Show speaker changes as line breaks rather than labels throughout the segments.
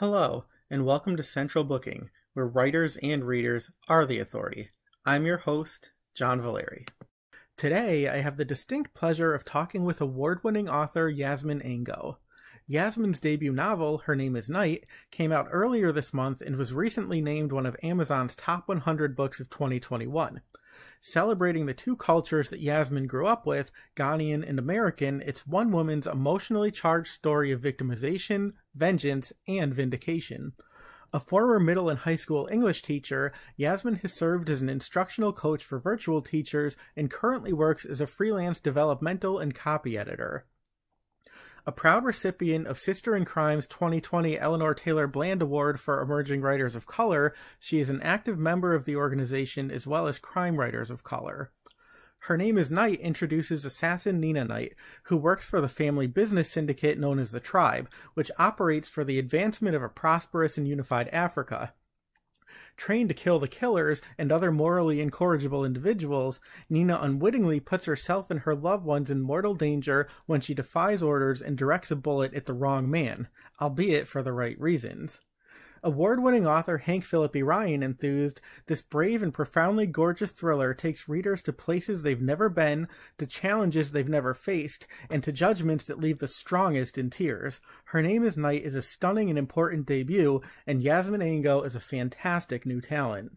Hello, and welcome to Central Booking, where writers and readers are the authority. I'm your host, John Valeri. Today, I have the distinct pleasure of talking with award-winning author Yasmin Angoe. Yasmin's debut novel, Her Name is Night, came out earlier this month and was recently named one of Amazon's top 100 books of 2021. Celebrating the two cultures that Yasmin grew up with, Ghanaian and American, it's one woman's emotionally charged story of victimization, vengeance, and vindication. A former middle and high school English teacher, Yasmin has served as an instructional coach for virtual teachers and currently works as a freelance developmental and copy editor. A proud recipient of Sister in Crime's 2020 Eleanor Taylor Bland Award for Emerging Writers of Color, she is an active member of the organization as well as Crime Writers of Color. Her Name is Night introduces assassin Nina Knight, who works for the family business syndicate known as the Tribe, which operates for the advancement of a prosperous and unified Africa. Trained to kill the killers and other morally incorrigible individuals, Nina unwittingly puts herself and her loved ones in mortal danger when she defies orders and directs a bullet at the wrong man, albeit for the right reasons. Award-winning author Hank Phillip E. Ryan enthused, this brave and profoundly gorgeous thriller takes readers to places they've never been, to challenges they've never faced, and to judgments that leave the strongest in tears. Her Name is Night is a stunning and important debut, and Yasmin Angoe is a fantastic new talent.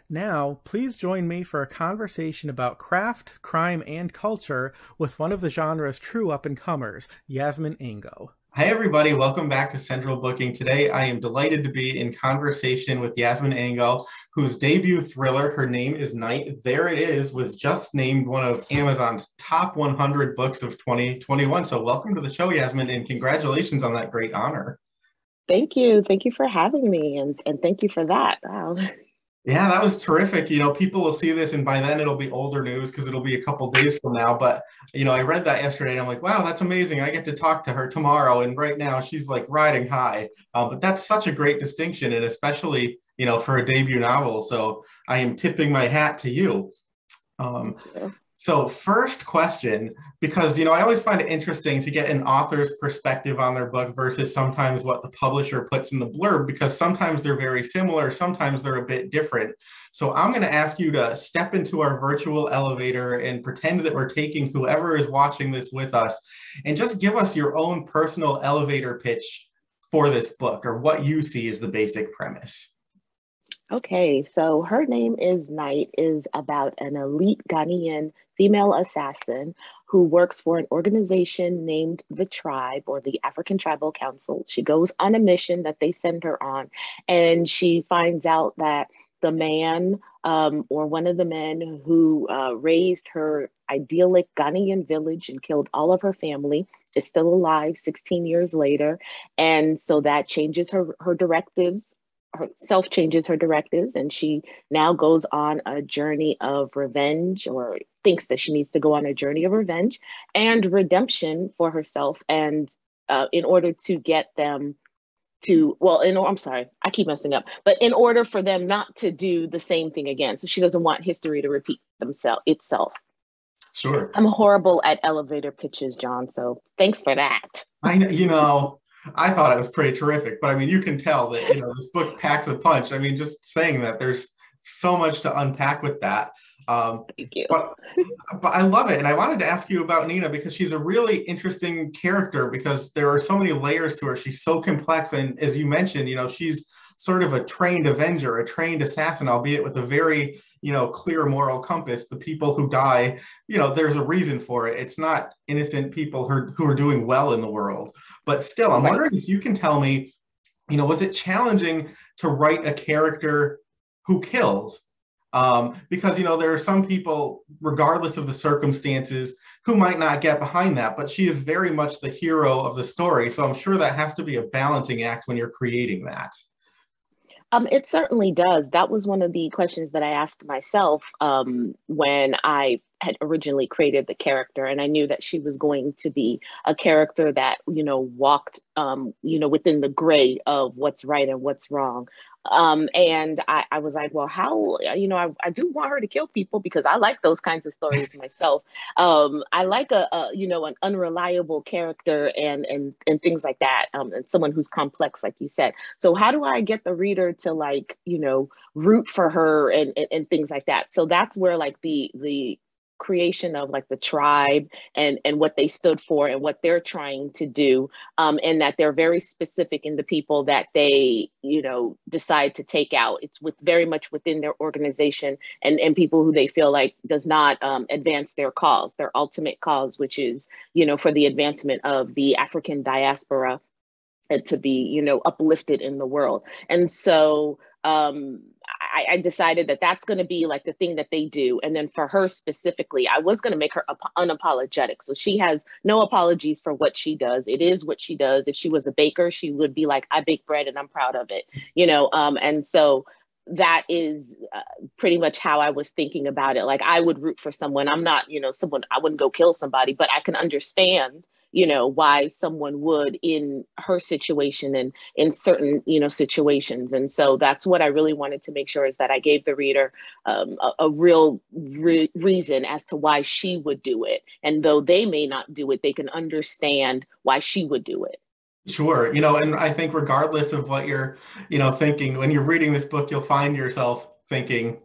Now, please join me for a conversation about craft, crime, and culture with one of the genre's true up-and-comers, Yasmin Angoe.
Hi, everybody. Welcome back to Central Booking. Today, I am delighted to be in conversation with Yasmin Angoe, whose debut thriller, Her Name is Night, There It Is, was just named one of Amazon's top 100 books of 2021. So welcome to the show, Yasmin, and congratulations on that great honor.
Thank you. Thank you for having me, and thank you for that. Wow.
Yeah, that was terrific. People will see this and by then it'll be older news because it'll be a couple days from now. But, I read that yesterday and I'm like, wow, that's amazing. I get to talk to her tomorrow. And right now she's like riding high. But that's such a great distinction. And especially, for a debut novel. So I am tipping my hat to you. So first question, because, I always find it interesting to get an author's perspective on their book versus sometimes what the publisher puts in the blurb, because sometimes they're very similar, sometimes they're a bit different. So I'm going to ask you to step into our virtual elevator and pretend that we're taking whoever is watching this with us and just give us your own personal elevator pitch for this book or what you see as the basic premise.
Okay, so Her Name is Night is about an elite Ghanaian female assassin who works for an organization named the Tribe, or the African Tribal Council. She goes on a mission that they send her on, and she finds out that the man, or one of the men who raised her idyllic Ghanaian village and killed all of her family, is still alive 16 years later. And so that changes her directives. Herself changes her directives, and she now goes on a journey of revenge, or thinks that she needs to go on a journey of revenge and redemption for herself. And in order to get them to, I'm sorry, I keep messing up, but in order for them not to do the same thing again. So she doesn't want history to repeat itself.
Sure.
I'm horrible at elevator pitches, John, so thanks for that.
I thought it was pretty terrific, but you can tell that, this book packs a punch. Just saying that there's so much to unpack with that.
Thank you.
But I love it. And I wanted to ask you about Nina because she's a really interesting character because there are so many layers to her. She's so complex. And as you mentioned, she's sort of a trained avenger, a trained assassin, albeit with a very, clear moral compass. The people who die, there's a reason for it. It's not innocent people who are doing well in the world. But still, I'm wondering if you can tell me, was it challenging to write a character who kills? Because, there are some people, regardless of the circumstances, who might not get behind that. But she is very much the hero of the story. So I'm sure that has to be a balancing act when you're creating that.
It certainly does. That was one of the questions that I asked myself when I had originally created the character, and I knew that she was going to be a character that, walked, within the gray of what's right and what's wrong. And I was like, well, how, I do want her to kill people because I like those kinds of stories myself. I like an unreliable character and things like that. And someone who's complex, like you said. So how do I get the reader to like, root for her and things like that? So that's where like the creation of like the tribe and what they stood for and what they're trying to do, and that they're very specific in the people that they decide to take out. It's very much within their organization and people who they feel like does not advance their cause, their ultimate cause, which is for the advancement of the African diaspora and to be uplifted in the world. And so I decided that that's going to be like the thing that they do. And then for her specifically, I was going to make her unapologetic. So she has no apologies for what she does. It is what she does. If she was a baker, she would be like, I bake bread and I'm proud of it, and so that is pretty much how I was thinking about it. Like I would root for someone. I'm not, someone, I wouldn't go kill somebody, but I can understand why someone would in her situation and in certain, situations. And so that's what I really wanted to make sure is that I gave the reader a real reason as to why she would do it. And though they may not do it, they can understand why she would do it.
Sure. And I think regardless of what you're, thinking, when you're reading this book, you'll find yourself thinking,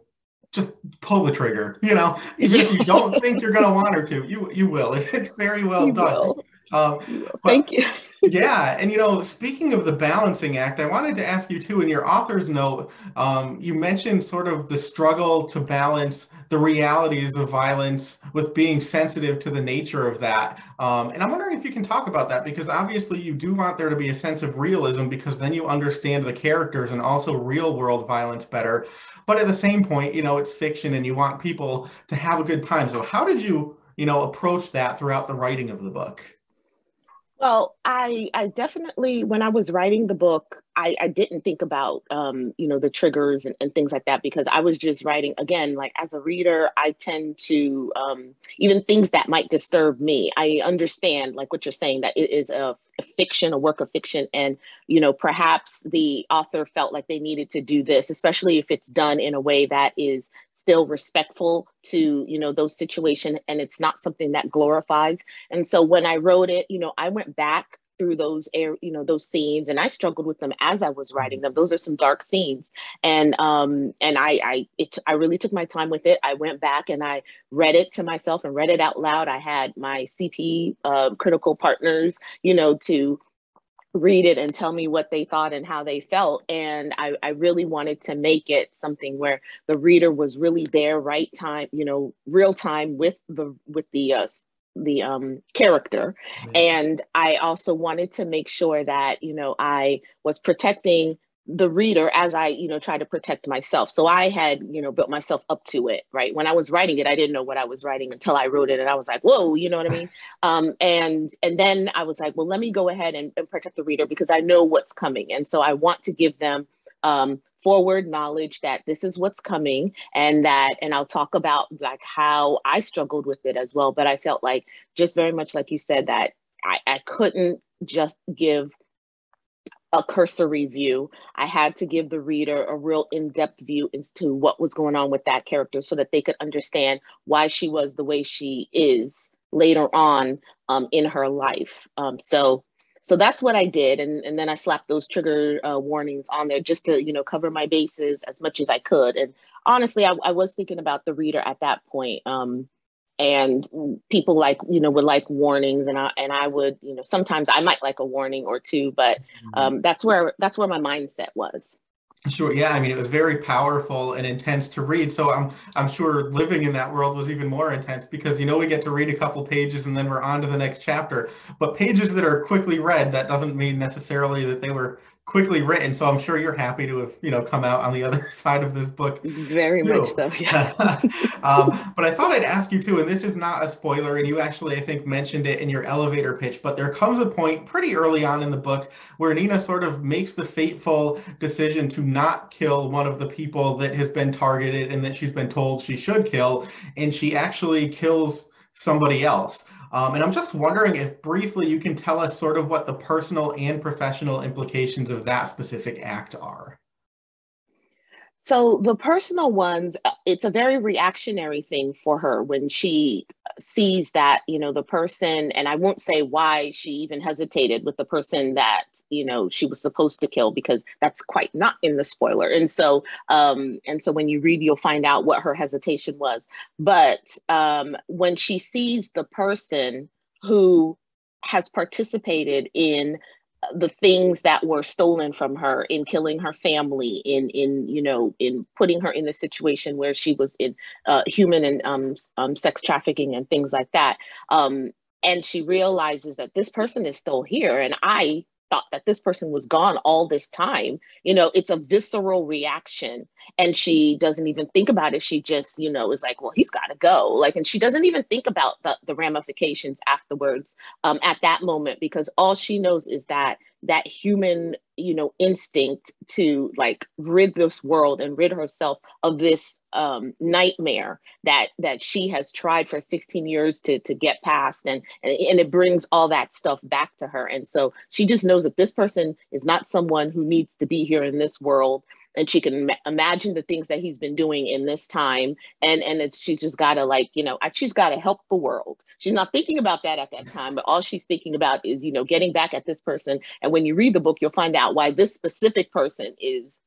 just pull the trigger, even if you don't think you're going to want her to, you will. It's very well
You
done.
will. You will.
But
Thank you.
yeah, and speaking of the balancing act, I wanted to ask you too, in your author's note, you mentioned sort of the struggle to balance the realities of violence with being sensitive to the nature of that. And I'm wondering if you can talk about that, because obviously you do want there to be a sense of realism, because then you understand the characters and also real world violence better. But at the same point, it's fiction and you want people to have a good time. So how did you, approach that throughout the writing of the book?
Well, I definitely, when I was writing the book, I didn't think about, the triggers and things like that, because I was just writing, again, like as a reader, I tend to, even things that might disturb me. I understand like what you're saying, that it is a fiction, a work of fiction. And, perhaps the author felt like they needed to do this, especially if it's done in a way that is still respectful to, those situations. And it's not something that glorifies. And so when I wrote it, I went back through those scenes, and I struggled with them as I was writing them. Those are some dark scenes. And I really took my time with it. I went back and I read it to myself and read it out loud. I had my CP critical partners, to read it and tell me what they thought and how they felt. And I really wanted to make it something where the reader was really there, right time, real time with the character. And I also wanted to make sure that, I was protecting the reader as I, try to protect myself. So I had, built myself up to it, right? When I was writing it, I didn't know what I was writing until I wrote it. And I was like, whoa, you know what I mean? And then I was like, well, let me go ahead and protect the reader, because I know what's coming. And so I want to give them forward knowledge that this is what's coming, and I'll talk about like how I struggled with it as well. But I felt like, just very much like you said, that I couldn't just give a cursory view. I had to give the reader a real in-depth view into what was going on with that character, so that they could understand why she was the way she is later on in her life. So that's what I did. And then I slapped those trigger warnings on there just to, cover my bases as much as I could. And honestly, I was thinking about the reader at that point. And people would like warnings, and I would, sometimes I might like a warning or two, but that's where my mindset was.
Sure. Yeah. I mean, it was very powerful and intense to read. So I'm sure living in that world was even more intense, because, we get to read a couple pages and then we're on to the next chapter. But pages that are quickly read, that doesn't mean necessarily that they were quickly written. So I'm sure you're happy to have, come out on the other side of this book
Very much
too.
so, yeah.
But I thought I'd ask you too, and this is not a spoiler, and you actually, I think, mentioned it in your elevator pitch, but there comes a point pretty early on in the book where Nina sort of makes the fateful decision to not kill one of the people that has been targeted and that she's been told she should kill, and she actually kills somebody else. And I'm just wondering if briefly you can tell us sort of what the personal and professional implications of that specific act are.
So the personal ones, it's a very reactionary thing for her when she sees that, the person, and I won't say why she even hesitated with the person that, she was supposed to kill, because that's quite not in the spoiler. And so when you read, you'll find out what her hesitation was. But when she sees the person who has participated in the things that were stolen from her, in killing her family, in putting her in a situation where she was in human and sex trafficking and things like that, and she realizes that this person is still here, and I thought that this person was gone all this time. It's a visceral reaction, and she doesn't even think about it. She just, is like, well, he's got to go. And she doesn't even think about the ramifications afterwards, at that moment, because all she knows is that human, instinct to rid this world and rid herself of this nightmare that she has tried for 16 years to get past, and it brings all that stuff back to her. And so she just knows that this person is not someone who needs to be here in this world, and she can imagine the things that he's been doing in this time, and she just gotta she's gotta help the world. She's not thinking about that at that time, but all she's thinking about is getting back at this person. And when you read the book, you'll find out why this specific person is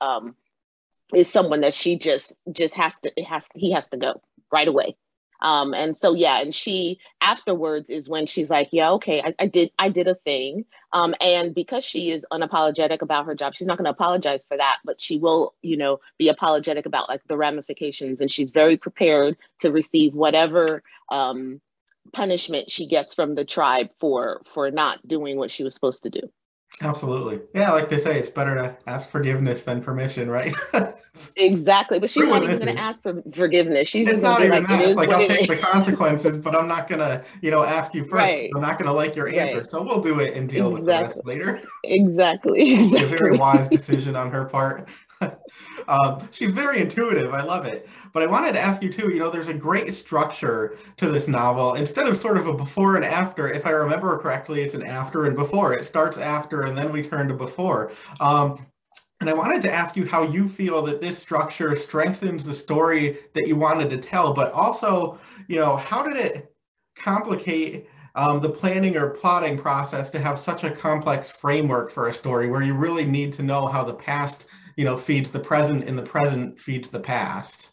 someone that she just he has to go right away. And so, yeah, and she afterwards is when she's like, yeah, okay, I did a thing. And because she is unapologetic about her job, she's not going to apologize for that, but she will, be apologetic about the ramifications. And she's very prepared to receive whatever punishment she gets from the tribe for not doing what she was supposed to do.
Absolutely. Yeah, like they say, it's better to ask forgiveness than permission, right?
Exactly. But she's not even going to ask for forgiveness. She's just going to be like, it is what
I'll
it
take
is.
the consequences, but I'm not going to, ask you first.
Right.
I'm not going to like your answer.
Right.
So we'll do it and deal with the rest later.
Exactly.
A very wise decision on her part. She's very intuitive. I love it. But I wanted to ask you too, there's a great structure to this novel. Instead of sort of a before and after, if I remember correctly, it's an after and before. It starts after and then we turn to before. And I wanted to ask you how you feel that this structure strengthens the story that you wanted to tell, but also, how did it complicate the planning or plotting process to have such a complex framework for a story where you really need to know how the past, feeds the present and the present feeds the past?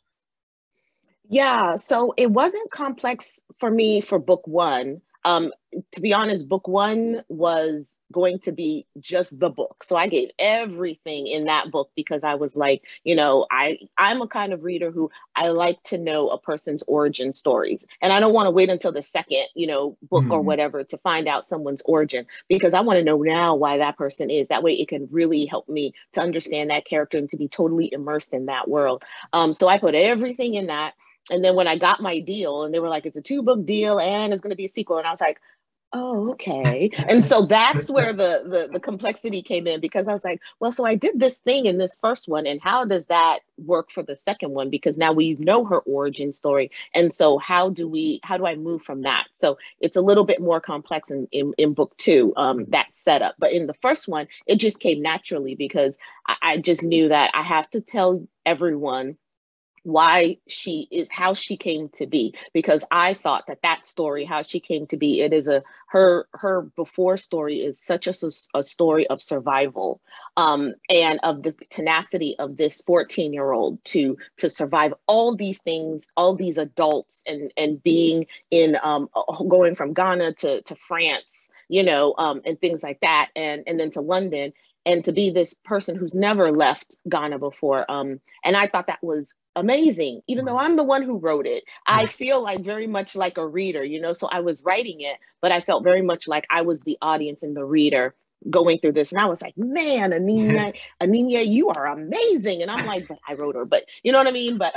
Yeah, so it wasn't complex for me for book one. To be honest, book one was going to be just the book. So I gave everything in that book because I was like, I'm a kind of reader who I like to know a person's origin stories. And I don't want to wait until the second, book or whatever to find out someone's origin, because I want to know now why that person is. That way it can really help me to understand that character and to be totally immersed in that world. So I put everything in that. And then when I got my deal and they were like, it's a 2-book deal and it's going to be a sequel. And I was like, oh, okay. And so that's where the complexity came in, because I was like, well, so I did this thing in this first one, and how does that work for the second one? Because now we know her origin story. And so how do I move from that? So it's a little bit more complex in book two, that setup. But in the first one, it just came naturally because I just knew that I have to tell everyone why she is, how she came to be, because I thought that story, how she came to be, it is her before story is such a story of survival, and of the tenacity of this 14-year-old to survive all these things, all these adults, and being in going from Ghana to France, and things like that, and then to London, and to be this person who's never left Ghana before. And I thought that was amazing, even though I'm the one who wrote it. I feel like very much like a reader, so I was writing it, but I felt very much like I was the audience and the reader going through this. And I was like, man, Anina, you are amazing. And I'm like, but I wrote her, but you know what I mean? But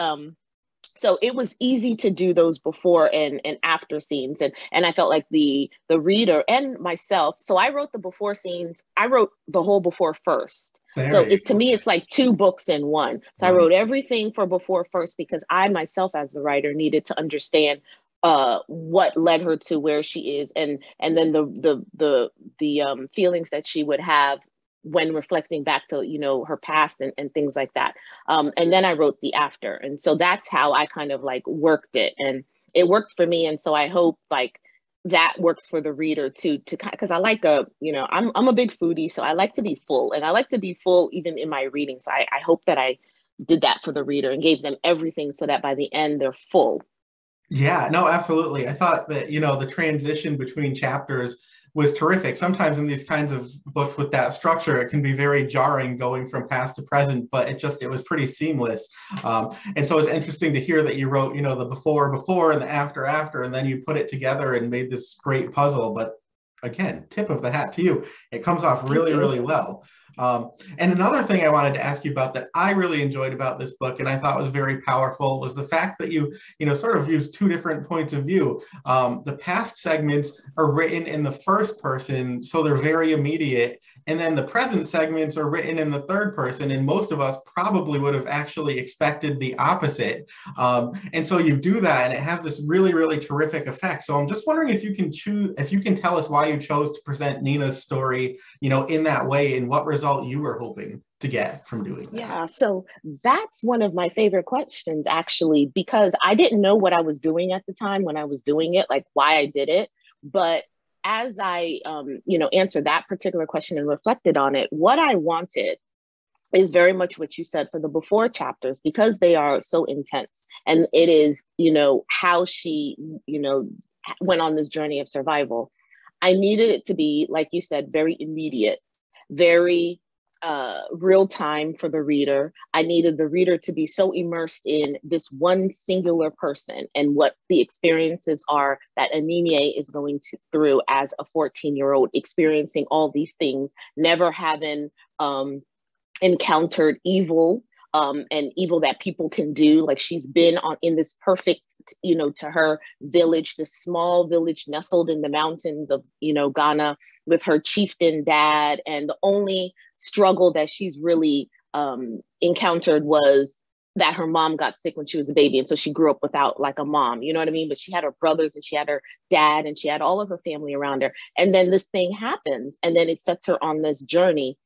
so it was easy to do those before and after scenes. And I felt like the reader and myself, so I wrote the before scenes, I wrote the whole before first. So to me, it's like 2 books in one. So I wrote everything for before first because I myself, as the writer, needed to understand what led her to where she is, and then the feelings that she would have when reflecting back to, her past and things like that. And then I wrote the after. And so that's how I kind of like worked it, and it worked for me. And so I hope like that works for the reader too, because I like I'm a big foodie, so I like to be full, and I like to be full even in my reading. So I hope that I did that for the reader and gave them everything so that by the end they're full.
Yeah, no, absolutely. I thought that, the transition between chapters was terrific. Sometimes in these kinds of books with that structure, it can be very jarring going from past to present, but it was pretty seamless. And so it's interesting to hear that you wrote, the before, and the after, and then you put it together and made this great puzzle. But again, tip of the hat to you. It comes off really, really well. And another thing I wanted to ask you about that I really enjoyed about this book and I thought was very powerful was the fact that you sort of use two different points of view. The past segments are written in the first person, so they're very immediate. And then the present segments are written in the third person. And most of us probably would have actually expected the opposite. And so you do that and it has this really, really terrific effect. So I'm just wondering if you can tell us why you chose to present Nina's story, in that way and what result you were hoping to get from doing that.
Yeah, so that's one of my favorite questions, actually, because I didn't know what I was doing at the time when I was doing it, like why I did it. But as I, answered that particular question and reflected on it, what I wanted is very much what you said for the before chapters, because they are so intense. And it is, how she, went on this journey of survival. I needed it to be, like you said, very immediate, very real time for the reader. I needed the reader to be so immersed in this one singular person and what the experiences are that Anime is going through as a 14-year-old, experiencing all these things, never having encountered evil and evil that people can do. Like she's been in this perfect, to her village, this small village nestled in the mountains of, Ghana with her chieftain dad. And the only struggle that she's really encountered was that her mom got sick when she was a baby. And so she grew up without like a mom, you know what I mean? But she had her brothers and she had her dad and she had all of her family around her. And then this thing happens and then it sets her on this journey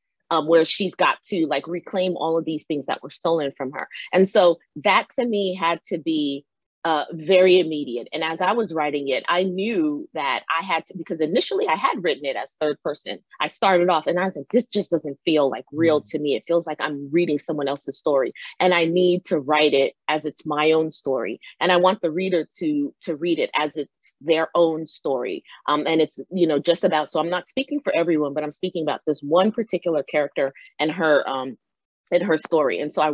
where she's got to like reclaim all of these things that were stolen from her. And so that to me had to be very immediate. And as I was writing it, I knew that I had to, because initially I had written it as third person. I started off and I was like, this just doesn't feel like real to me. It feels like I'm reading someone else's story and I need to write it as it's my own story. And I want the reader to read it as it's their own story. And it's, just about, so I'm not speaking for everyone, but I'm speaking about this one particular character and her story. And so I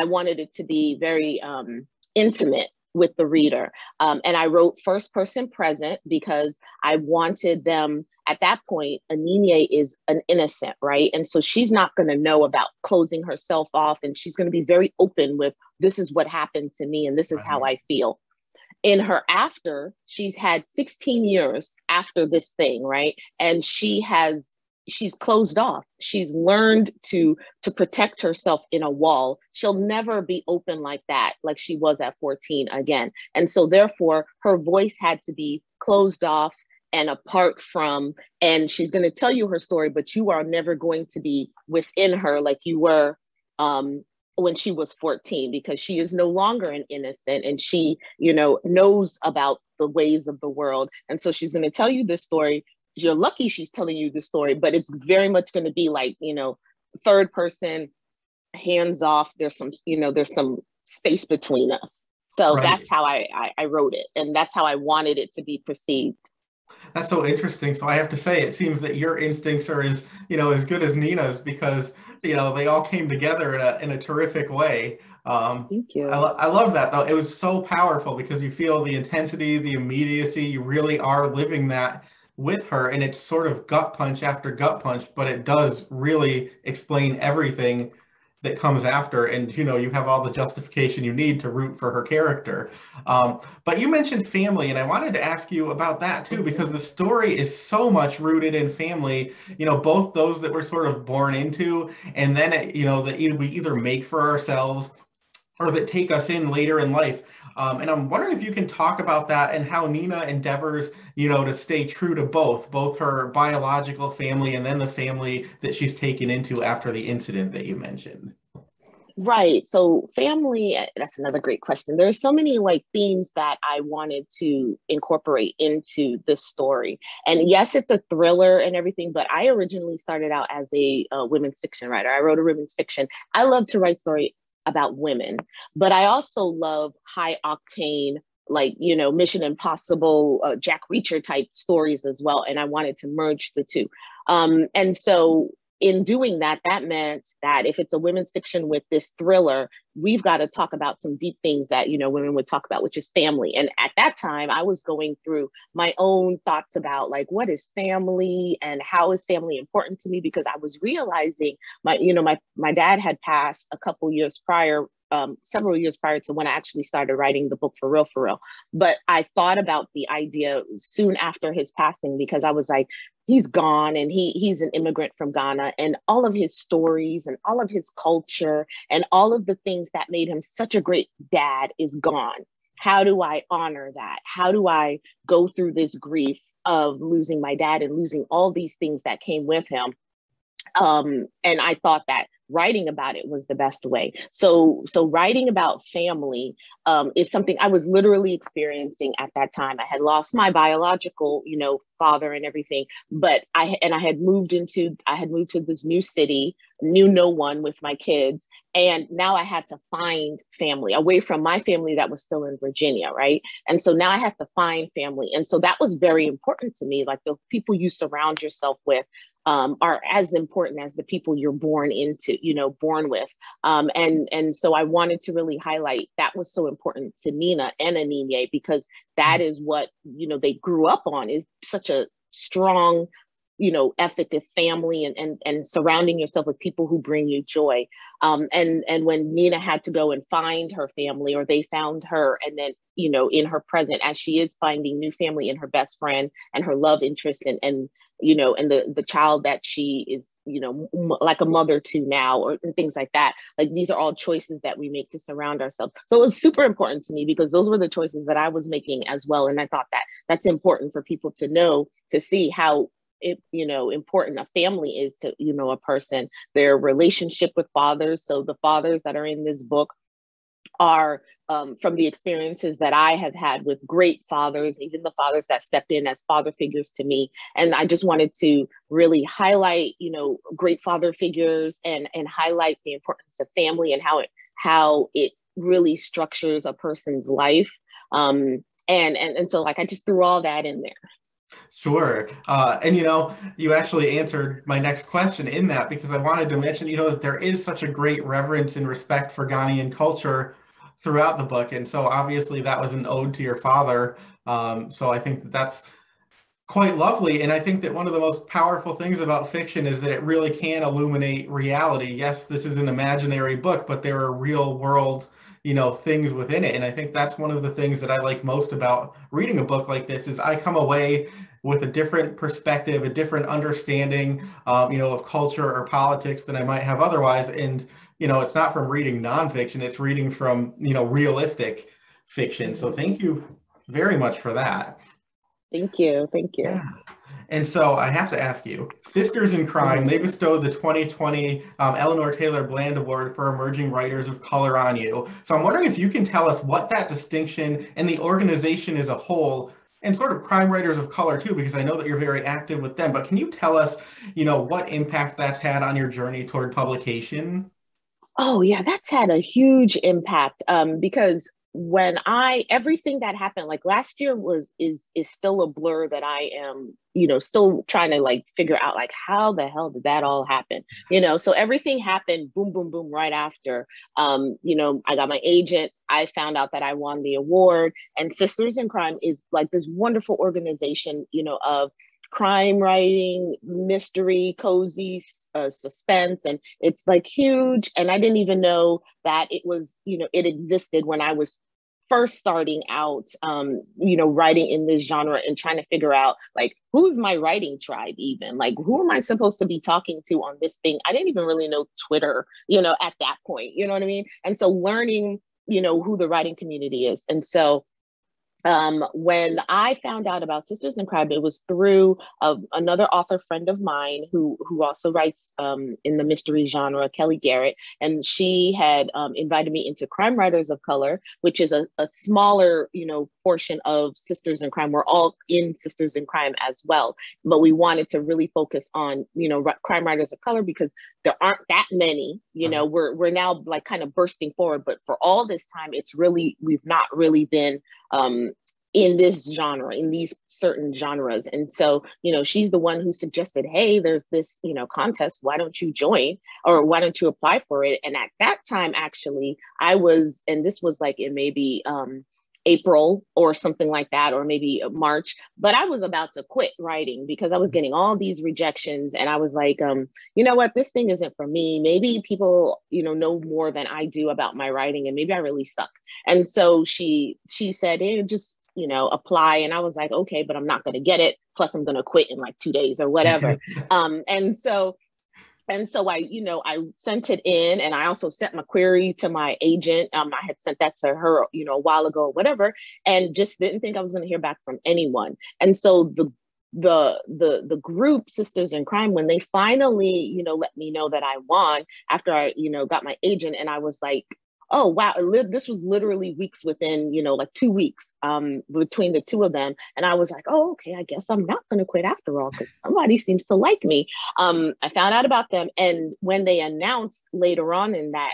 wanted it to be very intimate with the reader. And I wrote first person present because I wanted them, at that point, Anine is an innocent, right? And so she's not going to know about closing herself off. And she's going to be very open with, this is what happened to me and this is how I feel. In her after, she's had 16 years after this thing, right? And she's closed off. She's learned to protect herself in a wall. She'll never be open like that, like she was at 14 again. And so therefore her voice had to be closed off and apart from, and she's going to tell you her story, but you are never going to be within her like you were when she was 14, because she is no longer an innocent and she, knows about the ways of the world. And so she's going to tell you this story. You're lucky she's telling you the story, but it's very much going to be like, third person, hands off. There's some space between us. So That's how I wrote it. And that's how I wanted it to be perceived.
That's so interesting. So I have to say, it seems that your instincts are as good as Nina's, because, they all came together in a terrific way.
Thank you.
I love that, though. It was so powerful because you feel the intensity, the immediacy. You really are living that with her, and it's sort of gut punch after gut punch, but it does really explain everything that comes after, and you have all the justification you need to root for her character. But you mentioned family, and I wanted to ask you about that too, because the story is so much rooted in family, both those that we're sort of born into, and then that we either make for ourselves or that take us in later in life. And I'm wondering if you can talk about that and how Nina endeavors, you know, to stay true to both her biological family and then the family that she's taken into after the incident that you mentioned.
Right. So family, that's another great question. There's so many like themes that I wanted to incorporate into this story. And yes, it's a thriller and everything, but I originally started out as a women's fiction writer. I wrote a women's fiction. I love to write stories about women, but I also love high octane, like, you know, Mission Impossible, Jack Reacher type stories as well. And I wanted to merge the two. And so in doing that, that meant that if it's a women's fiction with this thriller, we've got to talk about some deep things that, you know, women would talk about, which is family. And at that time, I was going through my own thoughts about like, what is family and how is family important to me? Because I was realizing my dad had passed a couple years prior, several years prior to when I actually started writing the book for real, for real. But I thought about the idea soon after his passing because I was like, he's gone and he's an immigrant from Ghana, and all of his stories and all of his culture and all of the things that made him such a great dad is gone. How do I honor that? How do I go through this grief of losing my dad and losing all these things that came with him? And I thought that writing about it was the best way. So writing about family is something I was literally experiencing at that time. I had lost my biological, you know, father and everything, but I had moved to this new city, knew no one with my kids, and now I had to find family away from my family that was still in Virginia, right? And so now I have to find family, and so that was very important to me. Like the people you surround yourself with are as important as the people you're born into, you know, born with. And so I wanted to really highlight that was so important to Nina and Anine, because that is what, you know, they grew up on, is such a strong, you know, ethic of family and surrounding yourself with people who bring you joy. And when Nina had to go and find her family, or they found her, and then, you know, in her present, as she is finding new family in her best friend and her love interest and you know, and the child that she is, you know, like a mother to now, or things like that. Like these are all choices that we make to surround ourselves. So it was super important to me because those were the choices that I was making as well. And I thought that that's important for people to know, to see how you know, important a family is to, you know, a person, their relationship with fathers. So the fathers that are in this book are from the experiences that I have had with great fathers, even the fathers that stepped in as father figures to me. And I just wanted to really highlight, you know, great father figures and highlight the importance of family and how it really structures a person's life. And so like I just threw all that in there.
Sure. And, you know, you actually answered my next question in that, because I wanted to mention, you know, that there is such a great reverence and respect for Ghanaian culture throughout the book. And so obviously that was an ode to your father. So I think that that's quite lovely. And I think that one of the most powerful things about fiction is that it really can illuminate reality. Yes, this is an imaginary book, but there are real world, you know, things within it. And I think that's one of the things that I like most about reading a book like this is I come away with a different perspective, a different understanding, you know, of culture or politics than I might have otherwise. And, you know, it's not from reading nonfiction, it's reading from, you know, realistic fiction. So thank you very much for that.
Thank you. Thank you.
Yeah. And so I have to ask you, Sisters in Crime, they bestowed the 2020 Eleanor Taylor Bland Award for Emerging Writers of Color on you. So I'm wondering if you can tell us what that distinction and the organization as a whole, and sort of crime writers of color too, because I know that you're very active with them, but can you tell us, you know, what impact that's had on your journey toward publication?
Oh yeah, that's had a huge impact because everything that happened like last year is still a blur that I am, you know, still trying to like figure out like how the hell did that all happen? You know, so everything happened boom, boom, boom right after. You know, I got my agent, I found out that I won the award, and Sisters in Crime is like this wonderful organization, you know, of crime writing, mystery, cozy, suspense, and it's like huge. And I didn't even know that it was, you know, it existed when I was first starting out, you know, writing in this genre and trying to figure out like, who's my writing tribe even? Like, who am I supposed to be talking to on this thing? I didn't even really know Twitter, you know, at that point, you know what I mean? And so learning who the writing community is. And so when I found out about Sisters in Crime, it was through another author friend of mine who also writes in the mystery genre, Kelly Garrett, and she had invited me into Crime Writers of Color, which is a smaller, portion of Sisters in Crime. We're all in Sisters in Crime as well, but we wanted to really focus on, Crime Writers of Color because there aren't that many. We're now like kind of bursting forward, but for all this time, we've not really been in this genre, in these certain genres. And so, she's the one who suggested, hey, there's this, contest, why don't you join, or why don't you apply for it? And at that time, actually, and this was like in maybe April or something like that, or maybe March, but I was about to quit writing because I was getting all these rejections. And I was like, you know what, this thing isn't for me. Maybe people, know more than I do about my writing, and maybe I really suck. And so she said, hey, just, apply. And I was like, okay, but I'm not going to get it. Plus I'm going to quit in like 2 days or whatever. And so I sent it in, and I also sent my query to my agent. I had sent that to her, a while ago or whatever, and just didn't think I was going to hear back from anyone. And so the group Sisters in Crime, when they finally, let me know that I won after I, got my agent, and I was like, oh, wow, this was literally weeks within, like 2 weeks between the two of them. And I was like, oh, okay, I guess I'm not going to quit after all, because somebody seems to like me. I found out about them. And when they announced later on in that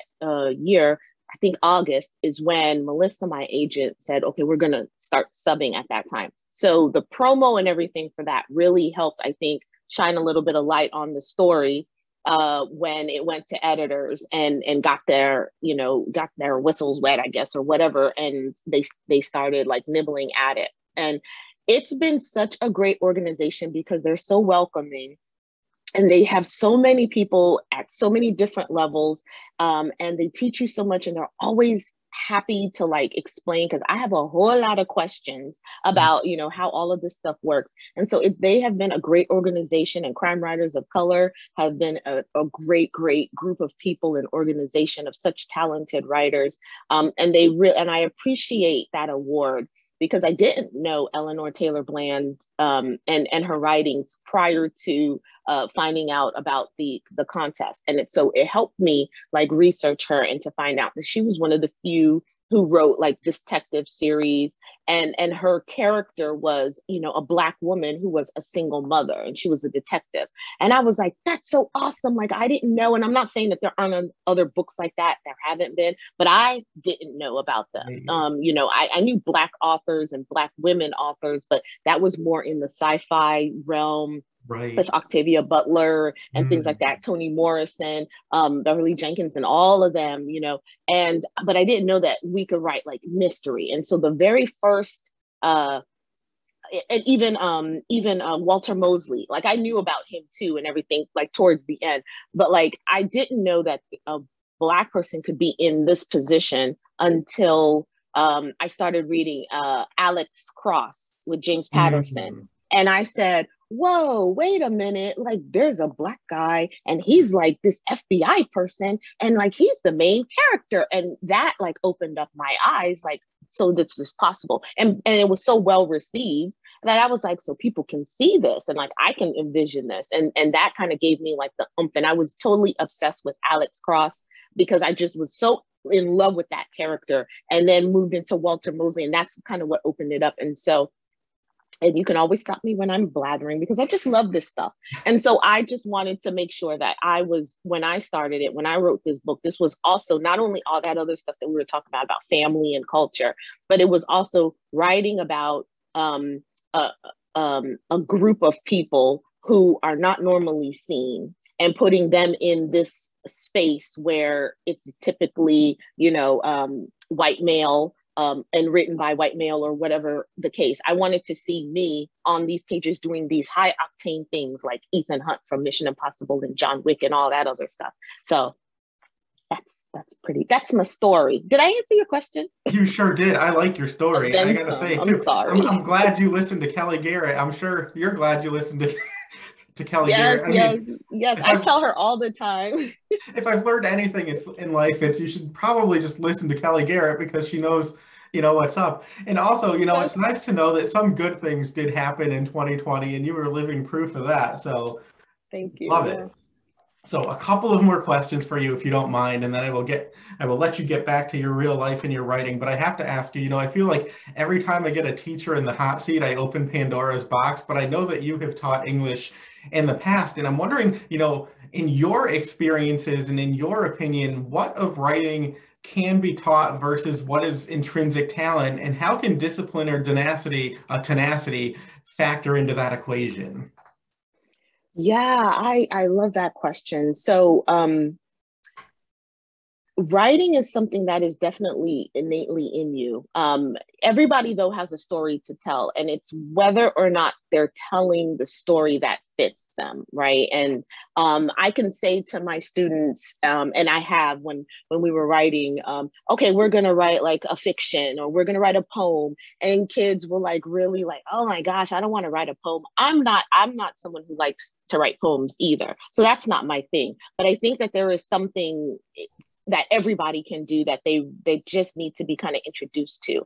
year, I think August, is when Melissa, my agent, said, okay, we're going to start subbing at that time. So the promo and everything for that really helped, I think, shine a little bit of light on the story when it went to editors and got their whistles wet, I guess, or whatever. And they started like nibbling at it. And it's been such a great organization because they're so welcoming. And they have so many people at so many different levels. And they teach you so much, and they're always happy to like explain, because I have a whole lot of questions about how all of this stuff works. And so they have been a great organization, and Crime Writers of Color have been a great group of people and organization of such talented writers, and I appreciate that award, because I didn't know Eleanor Taylor Bland and her writings prior to finding out about the contest. And it helped me like research her and to find out that she was one of the few who wrote like detective series, and her character was, a Black woman who was a single mother, and she was a detective. And I was like, that's so awesome. Like, I didn't know. And I'm not saying that there aren't other books like that. There haven't been, but I didn't know about them. I knew Black authors and Black women authors, but that was more in the sci-fi realm. Right. With Octavia Butler and things like that, Toni Morrison, Beverly Jenkins, and all of them, but I didn't know that we could write like mystery. And so the very first, and even Walter Mosley, like I knew about him too and everything, like towards the end, but like I didn't know that a Black person could be in this position until I started reading Alex Cross with James Patterson. And I said, whoa, wait a minute, like there's a Black guy and he's like this FBI person, and like he's the main character. And that like opened up my eyes, like, so this is possible. And it was so well received that I was like, so people can see this, and like I can envision this. And that kind of gave me like the oomph. And I was totally obsessed with Alex Cross because I just was so in love with that character, and then moved into Walter Mosley, and that's kind of what opened it up. And you can always stop me when I'm blathering, because I just love this stuff. And so I just wanted to make sure that when I started it, when I wrote this book, this was also not only all that other stuff that we were talking about family and culture, but it was also writing about a group of people who are not normally seen, and putting them in this space where it's typically, white male, and written by white male, or whatever the case. I wanted to see me on these pages doing these high octane things like Ethan Hunt from Mission Impossible and John Wick and all that other stuff. So that's my story. Did I answer your question?
You sure did. I like your story. I gotta say too.
I'm sorry.
I'm glad you listened to Kelly Garrett. I'm sure you're glad you listened to Kelly
Yes,
Garrett. I
yes,
mean,
yes.
if
I
I've
tell her all the time.
if I've learned anything in life, it's you should probably just listen to Kelly Garrett because she knows, what's up. And also,
Yes,
it's nice to know that some good things did happen in 2020 and you were living proof of that. So
thank you.
love it.
Yeah.
So a couple of more questions for you, if you don't mind, and then I will let you get back to your real life and your writing. But I have to ask you, I feel like every time I get a teacher in the hot seat, I open Pandora's box. But I know that you have taught English in the past, and I'm wondering, in your experiences and in your opinion, what of writing can be taught versus what is intrinsic talent, and how can discipline or tenacity factor into that equation?
Yeah, I love that question. So, writing is something that is definitely innately in you. Everybody, though, has a story to tell, and it's whether or not they're telling the story that fits them, right? And I can say to my students, and I have when we were writing, okay, we're gonna write like a fiction, or we're gonna write a poem, and kids were like really like, oh my gosh, I don't want to write a poem. I'm not someone who likes to write poems either, so that's not my thing. But I think that there is something that everybody can do that they just need to be kind of introduced to.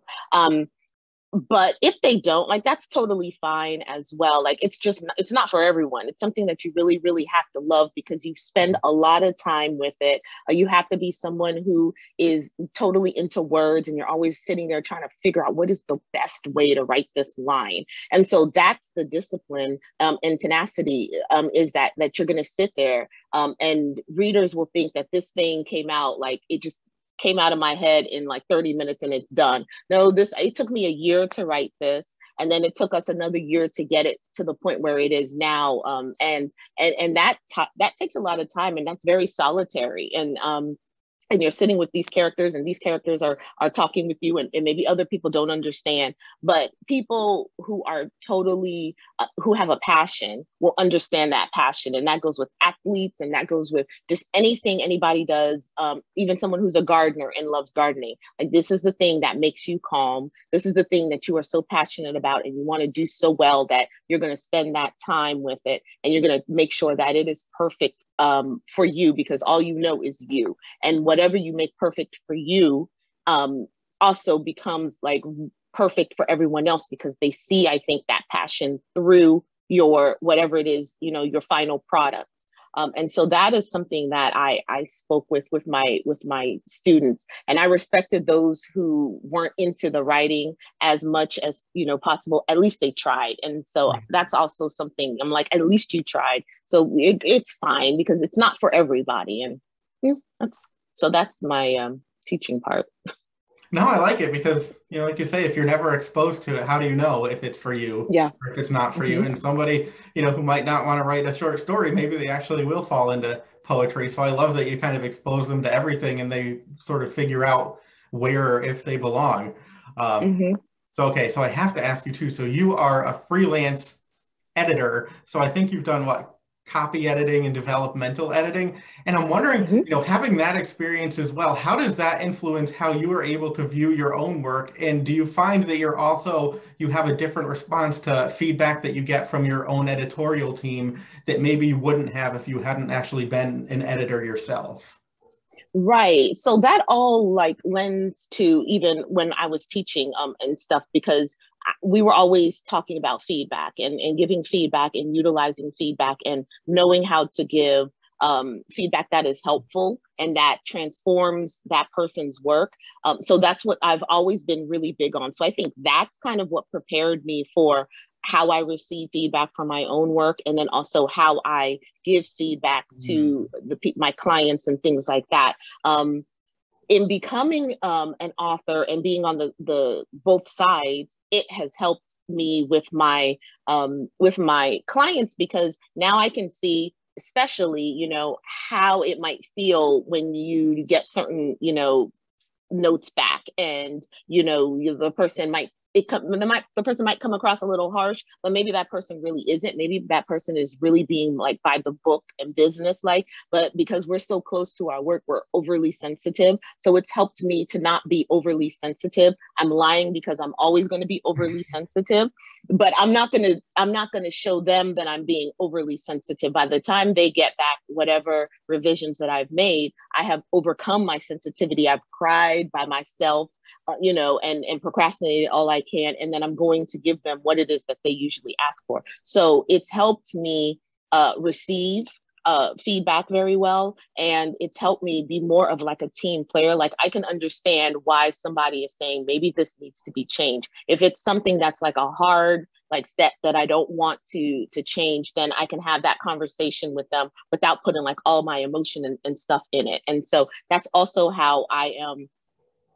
But if they don't, like, that's totally fine as well. Like, it's not for everyone. It's something that you really, really have to love because you spend a lot of time with it. You have to be someone who is totally into words, and you're always sitting there trying to figure out what is the best way to write this line. And so that's the discipline and tenacity, is that you're going to sit there, and readers will think that this thing came out like it just came out of my head in like 30 minutes and it's done. No, it took me a year to write this. And then it took us another year to get it to the point where it is now. And that takes a lot of time, and that's very solitary. And you're sitting with these characters, and these characters are talking with you, and maybe other people don't understand, but people who are totally who have a passion will understand that passion. And that goes with athletes, and that goes with just anything anybody does, even someone who's a gardener and loves gardening. Like, this is the thing that makes you calm. This is the thing that you are so passionate about, and you want to do so well that you're going to spend that time with it, and you're going to make sure that it is perfect for you, because all you know is you. And whatever you make perfect for you also becomes like perfect for everyone else, because they see, I think, that passion through your whatever it is, your final product. And so that is something that I spoke with my students, and I respected those who weren't into the writing as much as possible. At least they tried, and so that's also something I'm like, at least you tried. So it's fine, because it's not for everybody, and that's my teaching part.
No, I like it because, like you say, if you're never exposed to it, how do you know if it's for you
Yeah.
or if it's not for you?
Mm-hmm.
And somebody, who might not want to write a short story, maybe they actually will fall into poetry. So I love that you kind of expose them to everything and they sort of figure out where, if they belong.
Mm-hmm.
Okay, so I have to ask you too. So you are a freelance editor. So I think you've done what? Copy editing and developmental editing. And I'm wondering,
Mm-hmm.
having that experience as well, how does that influence how you are able to view your own work? And do you find that you have a different response to feedback that you get from your own editorial team that maybe you wouldn't have if you hadn't actually been an editor yourself?
Right. So that all like lends to even when I was teaching and stuff, because we were always talking about feedback and giving feedback and utilizing feedback and knowing how to give feedback that is helpful and that transforms that person's work. So that's what I've always been really big on. So I think that's kind of what prepared me for how I receive feedback from my own work, and then also how I give feedback to my clients and things like that. In becoming an author and being on the both sides, it has helped me with my clients, because now I can see, especially, how it might feel when you get certain, notes back, and the person might the person might come across a little harsh, but maybe that person really isn't. Maybe that person is really being like by the book and business like, but because we're so close to our work, we're overly sensitive. So it's helped me to not be overly sensitive. I'm lying because I'm always going to be overly sensitive, but I'm not going to show them that I'm being overly sensitive. By the time they get back whatever revisions that I've made, I have overcome my sensitivity. I've cried by myself, and procrastinated all I can. And then I'm going to give them what it is that they usually ask for. So it's helped me receive feedback very well. And it's helped me be more of like a team player. Like I can understand why somebody is saying, maybe this needs to be changed. If it's something that's like a hard, like step that I don't want to change, then I can have that conversation with them without putting like all my emotion and stuff in it. And so that's also how I am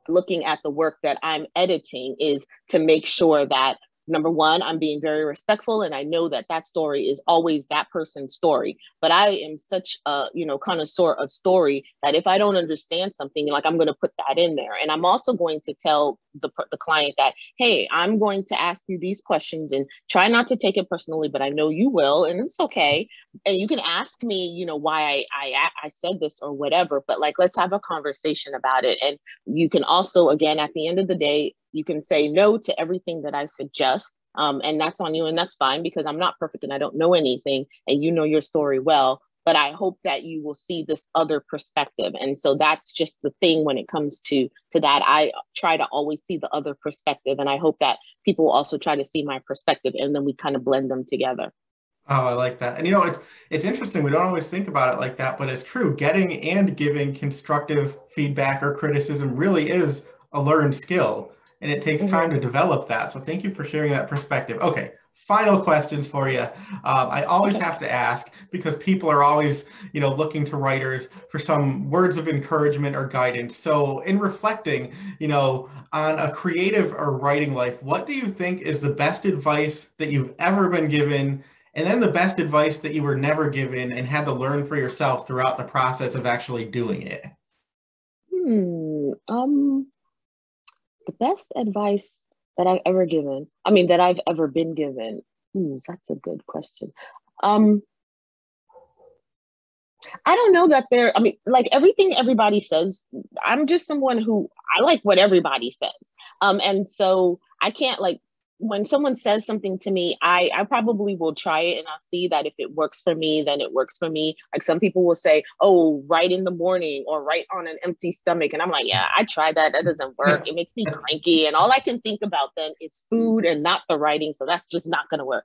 looking at the work that I'm editing, is to make sure that, number one, I'm being very respectful, and I know that that story is always that person's story. But I am such a, connoisseur of story that if I don't understand something, like I'm going to put that in there. And I'm also going to tell the client that, hey, I'm going to ask you these questions and try not to take it personally, but I know you will, and it's okay. And you can ask me, why I said this or whatever, but like, let's have a conversation about it. And you can also, again, at the end of the day, you can say no to everything that I suggest. And that's on you, and that's fine, because I'm not perfect and I don't know anything, and you know your story well, but I hope that you will see this other perspective. And so that's just the thing when it comes to that. I try to always see the other perspective, and I hope that people also try to see my perspective, and then we kind of blend them together.
Oh, I like that. And it's interesting. We don't always think about it like that, but it's true. Getting and giving constructive feedback or criticism really is a learned skill, and it takes time to develop that. So thank you for sharing that perspective. Okay, final questions for you. I always have to ask, because people are always, looking to writers for some words of encouragement or guidance. So in reflecting, on a creative or writing life, what do you think is the best advice that you've ever been given? And then the best advice that you were never given and had to learn for yourself throughout the process of actually doing it?
The best advice that I've ever given, that I've ever been given. That's a good question. I don't know that like everything everybody says, I'm just someone who, I like what everybody says. And so I can't, like, when someone says something to me, I probably will try it, and I'll see that if it works for me, then it works for me. Like some people will say, oh, write in the morning or write on an empty stomach. And I'm like, yeah, I tried that. That doesn't work. It makes me cranky. And all I can think about then is food and not the writing. So that's just not going to work,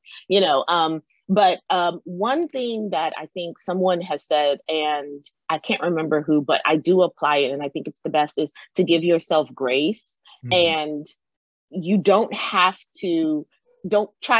But one thing that I think someone has said, and I can't remember who, but I do apply it, and I think it's the best, is to give yourself grace. And you don't try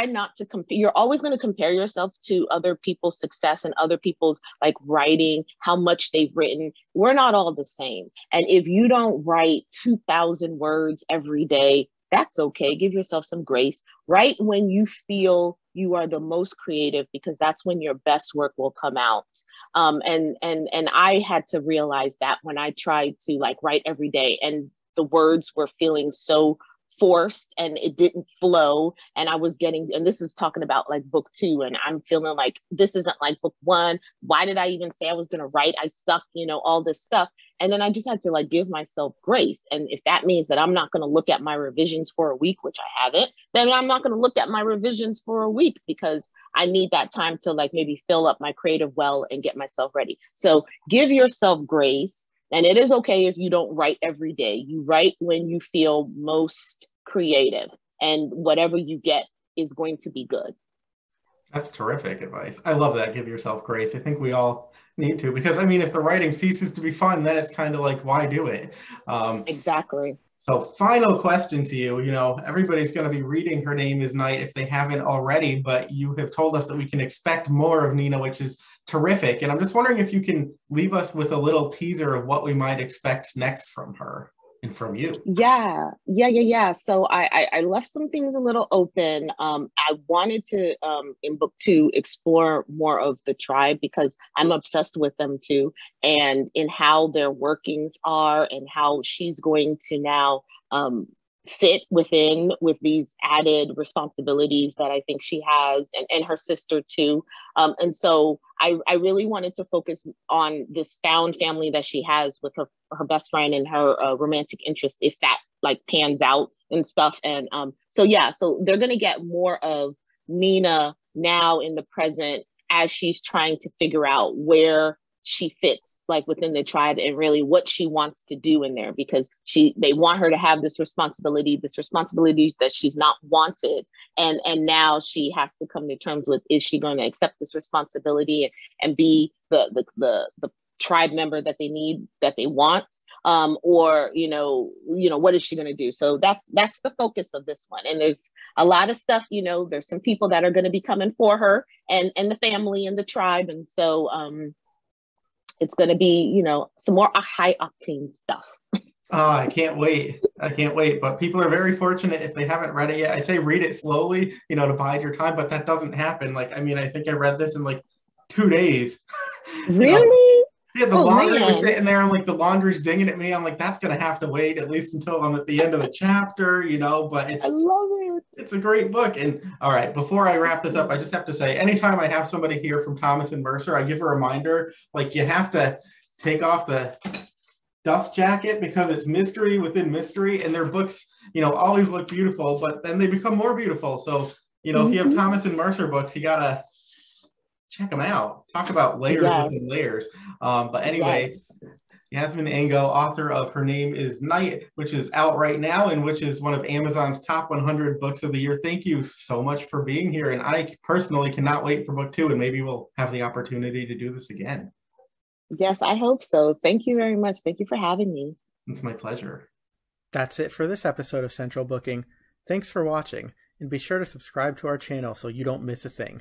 not to compare. You're always going to compare yourself to other people's success and other people's like writing, how much they've written. We're not all the same. And if you don't write 2,000 words every day, that's okay. Give yourself some grace. Write when you feel you are the most creative, because that's when your best work will come out. And I had to realize that when I tried to like write every day, and the words were feeling so forced and it didn't flow, and I was getting, and this is talking about like book 2, and I'm feeling like this isn't like book 1. Why did I even say I was going to write? I suck, all this stuff. And then I just had to like give myself grace. And if that means that I'm not going to look at my revisions for a week, which I haven't, then I'm not going to look at my revisions for a week, because I need that time to like maybe fill up my creative well and get myself ready. So give yourself grace. And it is okay if you don't write every day. You write when you feel most creative, and whatever you get is going to be good.
That's terrific advice. I love that. Give yourself grace. I think we all need to, because if the writing ceases to be fun, then it's kind of like, why do it?
Exactly.
So final question to you, everybody's going to be reading Her Name is Night if they haven't already, but you have told us that we can expect more of Nina, which is terrific. And I'm just wondering if you can leave us with a little teaser of what we might expect next from her and from you.
Yeah. So I left some things a little open. I wanted to, in book 2, explore more of the tribe, because I'm obsessed with them too, and in how their workings are, and how she's going to now fit within with these added responsibilities that I think she has, and her sister too. And so I really wanted to focus on this found family that she has with her best friend and her romantic interest, if that like pans out and stuff. And so yeah, so they're gonna get more of Nina now in the present as she's trying to figure out where she fits like within the tribe and really what she wants to do in there, because they want her to have this responsibility that she's not wanted, and now she has to come to terms with, is she going to accept this responsibility and be the tribe member that they want, or what is she going to do? So that's the focus of this one. And there's a lot of stuff, there's some people that are going to be coming for her and the family and the tribe, and so it's going to be, some more high octane stuff.
I can't wait. But people are very fortunate if they haven't read it yet. I say read it slowly, to bide your time, but that doesn't happen. Like, I mean, I think I read this in like 2 days.
Really?
Yeah, the laundry was sitting there. I'm like, the laundry's dinging at me. I'm like, that's going to have to wait at least until I'm at the end of the chapter, but
I love it.
It's a great book. And all right, before I wrap this up, I just have to say, anytime I have somebody here from Thomas and Mercer, I give a reminder, like, you have to take off the dust jacket because it's mystery within mystery, and their books, always look beautiful, but then they become more beautiful. So, if you have Thomas and Mercer books, you gotta check them out. Talk about layers within layers. But anyway, Yasmin Angoe, author of Her Name is Night, which is out right now and which is one of Amazon's top 100 books of the year. Thank you so much for being here. And I personally cannot wait for book 2, and maybe we'll have the opportunity to do this again.
Yes, I hope so. Thank you very much. Thank you for having me.
It's my pleasure.
That's it for this episode of Central Booking. Thanks for watching, and be sure to subscribe to our channel so you don't miss a thing.